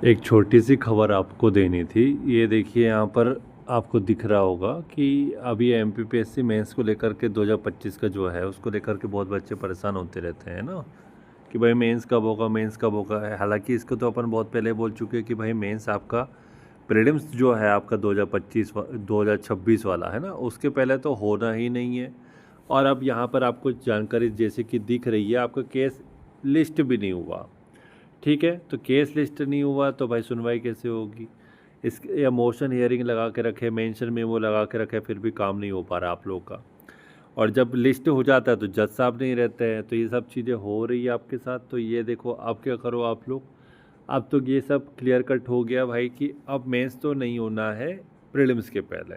एक छोटी सी खबर आपको देनी थी। ये देखिए यहाँ पर आपको दिख रहा होगा कि अभी एमपीपीएससी मेंस को लेकर के 2025 का जो है उसको लेकर के बहुत बच्चे परेशान होते रहते हैं ना कि भाई मेंस कब होगा, मेंस कब होगा है। हालांकि इसको तो अपन बहुत पहले बोल चुके हैं कि भाई मेंस आपका प्रीलिम्स जो है आपका 2026 वाला है ना, उसके पहले तो होना ही नहीं है। और अब यहाँ पर आपको जानकारी जैसे कि दिख रही है, आपका केस लिस्ट भी नहीं हुआ। ठीक है, तो केस लिस्ट नहीं हुआ तो भाई सुनवाई कैसे होगी? इस या मोशन हियरिंग लगा के रखे, मेंशन मेमो लगा के रखे, फिर भी काम नहीं हो पा रहा आप लोग का। और जब लिस्ट हो जाता है तो जज साहब नहीं रहते हैं। तो ये सब चीज़ें हो रही है आपके साथ। तो ये देखो अब क्या करो आप लोग। अब तो ये सब क्लियर कट हो गया भाई कि अब मेंस तो नहीं होना है प्रीलिम्स के पहले।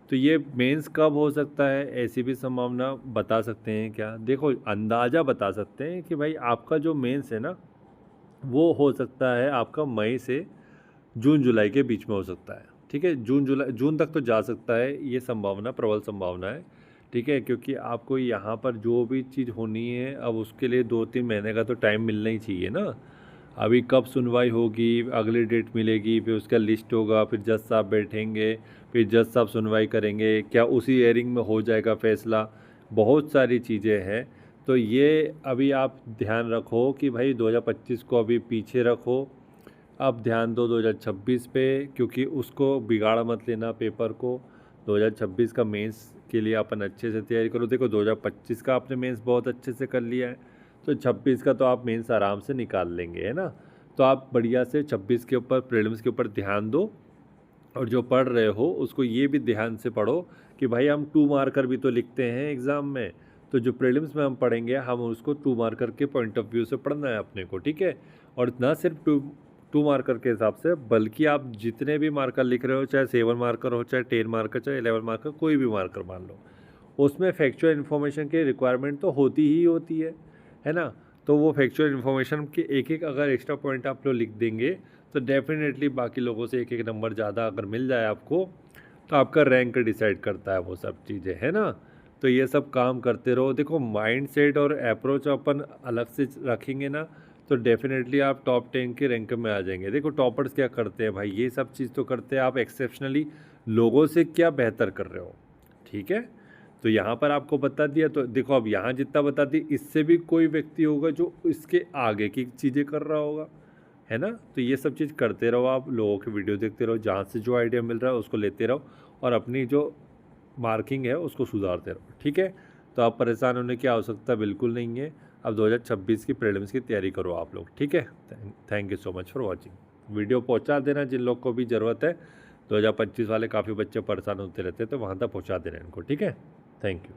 तो ये मेंस कब हो सकता है, ऐसी भी संभावना बता सकते हैं क्या? देखो अंदाज़ा बता सकते हैं कि भाई आपका जो मेंस है ना, वो हो सकता है आपका मई से जून जुलाई के बीच में हो सकता है। ठीक है, जून तक तो जा सकता है, ये संभावना प्रबल संभावना है। ठीक है, क्योंकि आपको यहाँ पर जो भी चीज़ होनी है अब उसके लिए 2-3 महीने का तो टाइम मिलना ही चाहिए ना। अभी कब सुनवाई होगी, अगली डेट मिलेगी, फिर उसका लिस्ट होगा, फिर जज साहब बैठेंगे, फिर जज साहब सुनवाई करेंगे, क्या उसी हेयरिंग में हो जाएगा फैसला? बहुत सारी चीज़ें हैं। तो ये अभी आप ध्यान रखो कि भाई 2025 को अभी पीछे रखो। अब ध्यान दो 2026 पे, क्योंकि उसको बिगाड़ मत लेना पेपर को। 2026 का मेंस के लिए अपन अच्छे से तैयारी करो। देखो 2025 का आपने मेंस बहुत अच्छे से कर लिया है, तो 26 का तो आप मेंस आराम से निकाल लेंगे, है ना। तो आप बढ़िया से 26 के ऊपर प्रीलिम्स के ऊपर ध्यान दो। और जो पढ़ रहे हो उसको ये भी ध्यान से पढ़ो कि भाई हम 2 मार्कर भी तो लिखते हैं एग्ज़ाम में। तो जो प्रीलिम्स में हम पढ़ेंगे हम उसको 2 मार्कर के पॉइंट ऑफ व्यू से पढ़ना है अपने को। ठीक है, और ना सिर्फ टू मार्कर के हिसाब से, बल्कि आप जितने भी मार्कर लिख रहे हो, चाहे 7 मार्कर हो, चाहे 10 मार्कर, चाहे 11 मार्कर, कोई भी मार्कर मान लो, उसमें फैक्चुअल इन्फॉर्मेशन की रिक्वायरमेंट तो होती ही होती है ना। तो वो फैक्चुअल इन्फॉर्मेशन के एक एक अगर एक्स्ट्रा पॉइंट आप लोग लिख देंगे तो डेफिनेटली बाकी लोगों से एक एक नंबर ज़्यादा अगर मिल जाए आपको, तो आपका रैंक डिसाइड करता है वो सब चीज़ें, है ना। तो ये सब काम करते रहो। देखो माइंड सेट और अप्रोच अपन अलग से रखेंगे ना, तो डेफिनेटली आप टॉप 10 के रैंक में आ जाएंगे। देखो टॉपर्स क्या करते हैं भाई, ये सब चीज़ तो करते हैं, आप एक्सेप्शनली लोगों से क्या बेहतर कर रहे हो। ठीक है, तो यहाँ पर आपको बता दिया। तो देखो अब यहाँ जितना बता दी, इससे भी कोई व्यक्ति होगा जो इसके आगे की चीज़ें कर रहा होगा, है ना। तो ये सब चीज़ करते रहो, आप लोगों के वीडियो देखते रहो, जहाँ से जो आइडिया मिल रहा है उसको लेते रहो और अपनी जो मार्किंग है उसको सुधारते रहो। ठीक है, तो आप परेशान होने की आवश्यकता बिल्कुल नहीं है। अब 2026 की प्रीलिम्स की तैयारी करो आप लोग। ठीक है, thank you so much for watching. Video पहुँचा देना जिन लोग को भी ज़रूरत है। 2025 वाले काफ़ी बच्चे परेशान होते रहते हैं, तो वहाँ तक पहुँचा देना इनको। ठीक है, थैंक यू।